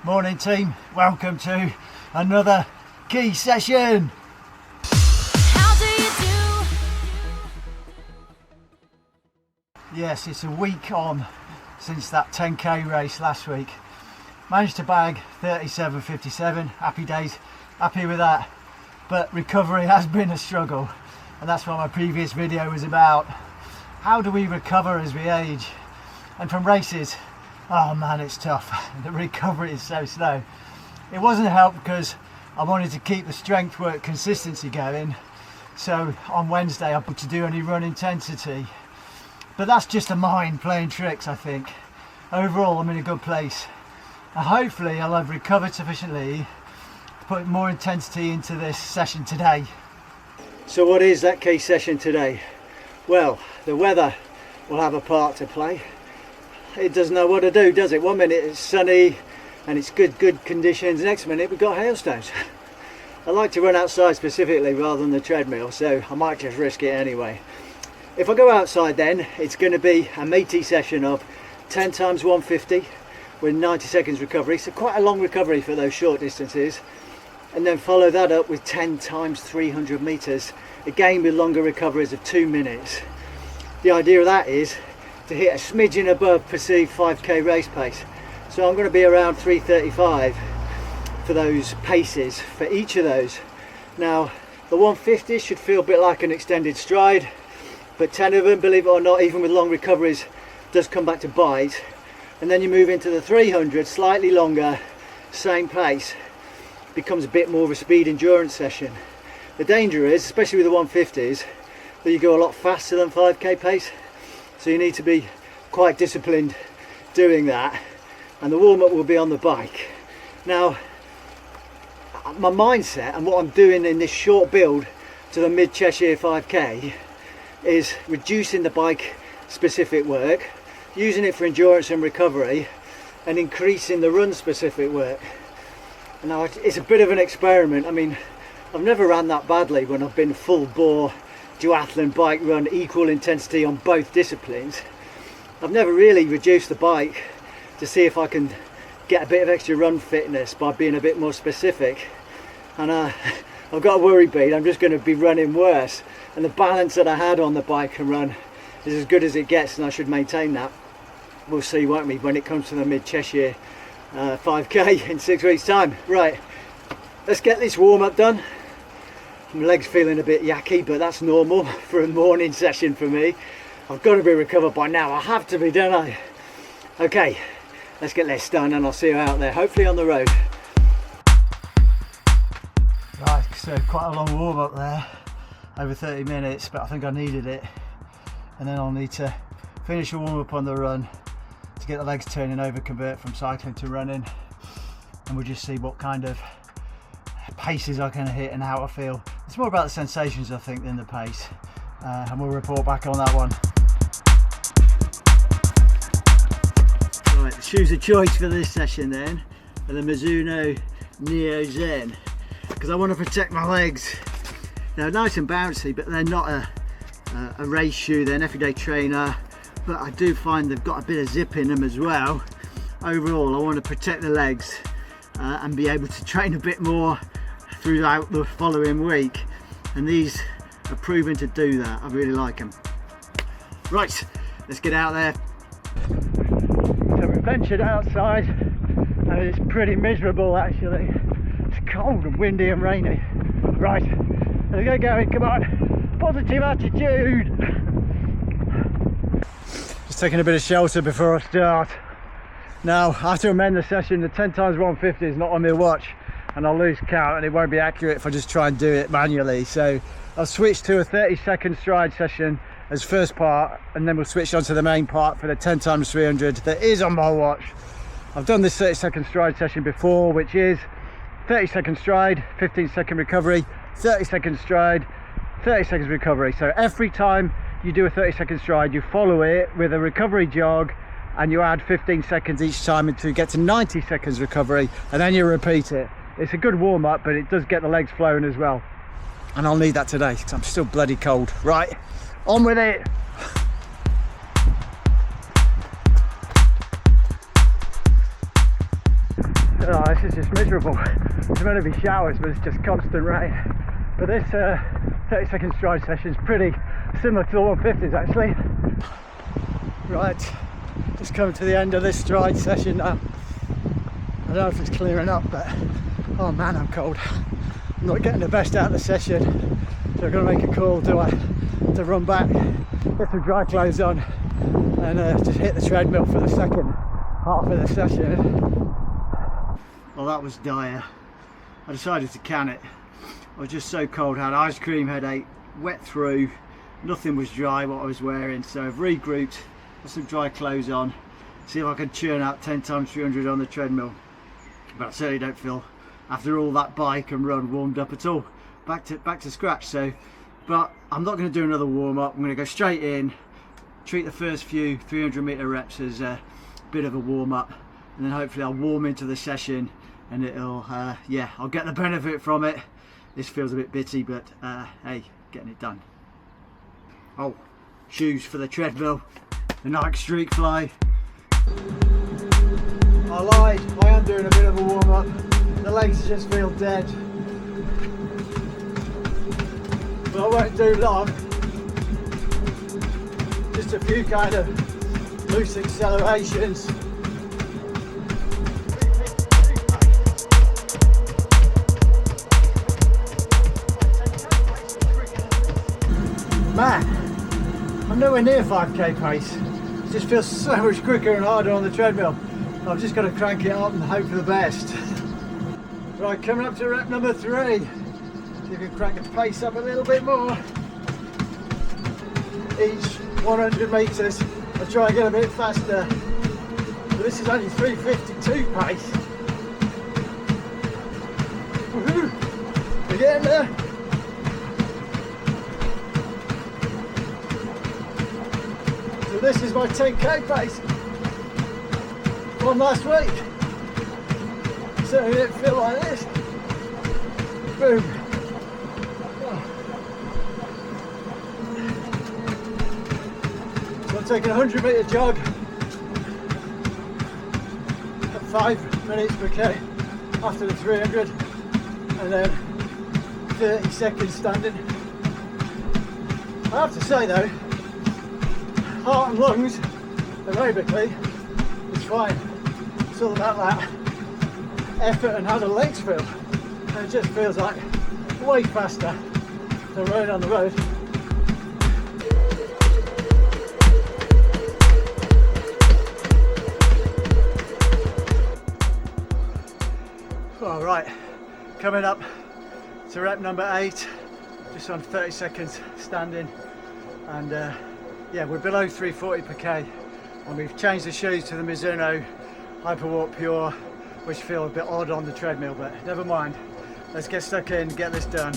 Morning team, welcome to another key session. How do you do? Yes, it's a week on since that 10k race last week. Managed to bag 37.57, happy days, happy with that. But recovery has been a struggle, and that's what my previous video was about. How do we recover as we age? And from races, oh man, it's tough. The recovery is so slow. It wasn't helped because I wanted to keep the strength work consistency going. So on Wednesday I put to do any run intensity. But that's just a mind playing tricks, I think. Overall, I'm in a good place. And hopefully I'll have recovered sufficiently to put more intensity into this session today. So what is that key session today? Well, the weather will have a part to play. It doesn't know what to do, does it? 1 minute it's sunny and it's good conditions. Next minute we've got hailstones. I like to run outside specifically rather than the treadmill, so I might just risk it anyway. If I go outside then, it's going to be a meaty session of 10 times 150 with 90 seconds recovery, so quite a long recovery for those short distances. And then follow that up with 10 times 300 meters, again with longer recoveries of 2 minutes. The idea of that is to hit a smidgen above perceived 5k race pace. So I'm going to be around 3:35 for those paces for each of those. Now the 150 should feel a bit like an extended stride, but 10 of them, believe it or not, even with long recoveries, does come back to bite. And then you move into the 300, slightly longer, same pace, becomes a bit more of a speed endurance session. The danger is, especially with the 150s, that you go a lot faster than 5k pace. So you need to be quite disciplined doing that, and the warm-up will be on the bike. Now, my mindset and what I'm doing in this short build to the mid Cheshire 5k is reducing the bike specific work, using it for endurance and recovery, and increasing the run specific work. Now it's a bit of an experiment. I mean, I've never ran that badly when I've been full bore duathlon bike run, equal intensity on both disciplines. I've never really reduced the bike to see if I can get a bit of extra run fitness by being a bit more specific. And I've got a worry bead, I'm just going to be running worse. And the balance that I had on the bike and run is as good as it gets, and I should maintain that. We'll see, won't we, when it comes to the mid Cheshire 5k in 6 weeks time. Right, let's get this warm up done. My legs feeling a bit yucky, but that's normal for a morning session for me. I've got to be recovered by now. I have to be, don't I? Okay, let's get this done and I'll see you out there, hopefully on the road. Right, so quite a long warm up there, over 30 minutes, but I think I needed it. And then I'll need to finish a warm up on the run to get the legs turning over, convert from cycling to running. And we'll just see what kind of paces I can hit and how I feel. It's more about the sensations, I think, than the pace, and we'll report back on that one. Right, the shoes of choice for this session then are the Mizuno Neo Zen, because I want to protect my legs. They're nice and bouncy, but they're not a race shoe. They're an everyday trainer, but I do find they've got a bit of zip in them as well. Overall, I want to protect the legs and be able to train a bit more throughout the following week, and these are proven to do that. I really like them. Right, let's get out there. So we ventured outside and it's pretty miserable actually. It's cold and windy and rainy. Right, let's get going, come on. Positive attitude. Just taking a bit of shelter before I start. Now I have to amend the session. The 10 times 150 is not on my watch, and I'll lose count and it won't be accurate if I just try and do it manually. So I'll switch to a 30-second stride session as first part, and then we'll switch on to the main part for the 10 times 300 that is on my watch. I've done this 30-second stride session before, which is 30-second stride, 15-second recovery, 30-second stride, 30 seconds recovery. So every time you do a 30-second stride, you follow it with a recovery jog, and you add 15 seconds each time until you get to 90 seconds recovery, and then you repeat it. It's a good warm-up, but it does get the legs flowing as well, and I'll need that today because I'm still bloody cold. Right, on with it. Oh, this is just miserable. It's meant to be showers, but it's just constant rain. But this 30-second stride session is pretty similar to the 150s actually. Right, just coming to the end of this stride session now. I don't know if it's clearing up, but oh man, I'm cold. I'm not getting the best out of the session, so I'm going to make a call to run back, get some dry clothes on, and just hit the treadmill for the second half of the session. Well, that was dire. I decided to can it. I was just so cold, had ice cream headache, wet through, nothing was dry what I was wearing, so I've regrouped, got some dry clothes on, see if I can churn out 10 times 300 on the treadmill. But I certainly don't feel, after all that bike and run, warmed up at all. Back to scratch. So, but I'm not going to do another warm up. I'm going to go straight in, treat the first few 300 meter reps as a bit of a warm up, and then hopefully I'll warm into the session, and it'll yeah, I'll get the benefit from it. This feels a bit bitty, but hey, getting it done. Oh, shoes for the treadmill, the Nike Streak Fly. I lied, I am doing a bit of a warm up. The legs just feel dead, but I won't do long. Just a few kind of loose accelerations. Man, I'm nowhere near 5k pace. It just feels so much quicker and harder on the treadmill. I've just got to crank it up and hope for the best. Right, coming up to rep number 3. See if we can crank the pace up a little bit more. Each 100 metres, I'll try and get a bit faster. But this is only 3:52 pace. Woohoo! We're getting there. So this is my 10k pace from last week. Certainly didn't feel like this. Boom. So I'm taking a 100 metre jog at 5 minutes per k after the 300, and then 30 seconds standing. I have to say though, heart and lungs aerobically is fine. It's all about that effort and how the legs feel, and it just feels like way faster than running on the road. All right, coming up to rep number 8, just on 30 seconds standing, and yeah, we're below 340 per k, and we've changed the shoes to the Mizuno Hyperwalk Pure, which feel a bit odd on the treadmill, but never mind. Let's get stuck in, get this done.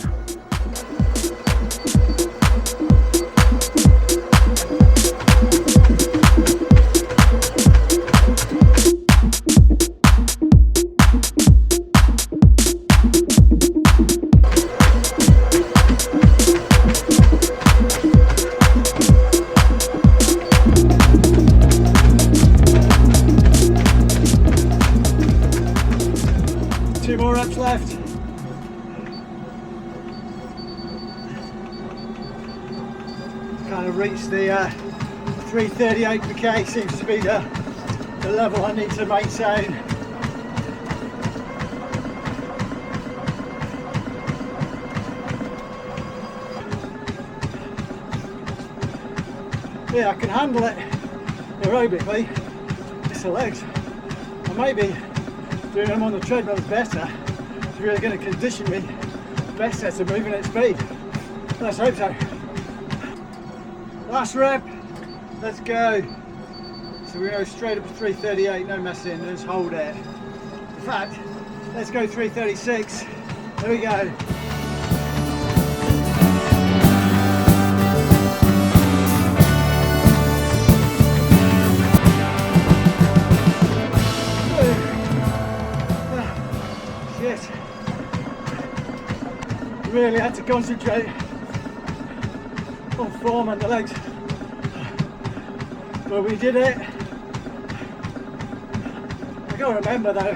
Two more reps left. Kind of reached the 338 per k, seems to be the level I need to maintain. Yeah, I can handle it aerobically, it's the legs. I may be doing them on the treadmill is better. It's really going to condition me better to moving at speed. Let's hope so. Last rep, let's go. So we go straight up to 338, no messing, just hold it. In fact, let's go 336. There we go. Really had to concentrate on form and the legs, but we did it. I gotta remember though,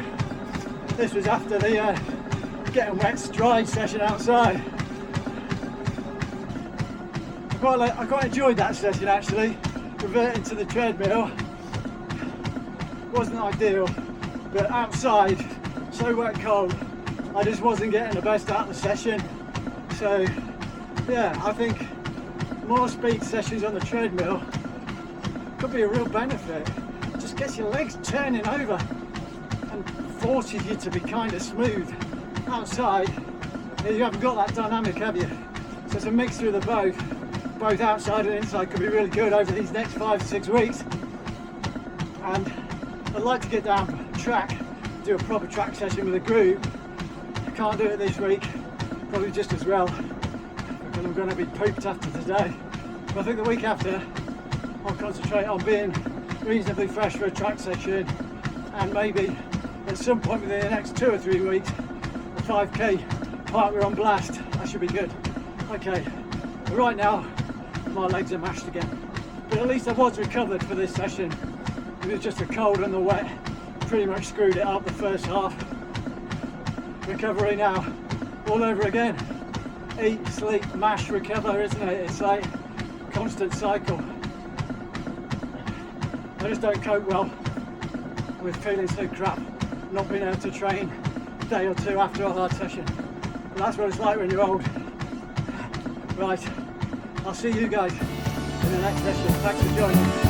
This was after the getting wet dry session outside. I quite enjoyed that session actually. Reverting to the treadmill wasn't ideal, but outside, so wet and cold, I just wasn't getting the best out of the session. So yeah, I think more speed sessions on the treadmill could be a real benefit. Just gets your legs turning over and forces you to be kind of smooth. Outside, you haven't got that dynamic, have you? So it's a mixture of the both outside and inside could be really good over these next 5 to 6 weeks. And I'd like to get down track, do a proper track session with a group. I can't do it this week, probably just as well, because I'm going to be pooped after today. But I think the week after, I'll concentrate on being reasonably fresh for a track session, and maybe at some point within the next 2 or 3 weeks, a 5k partner on blast. That should be good. Okay, but right now, my legs are mashed again. But at least I was recovered for this session. It was just the cold and the wet pretty much screwed it up the first half. Recovery now, all over again. Eat, sleep, mash, recover, isn't it? It's like a constant cycle. I just don't cope well with feeling so crap, not being able to train a day or two after a hard session. But that's what it's like when you're old. Right, I'll see you guys in the next session. Thanks for joining.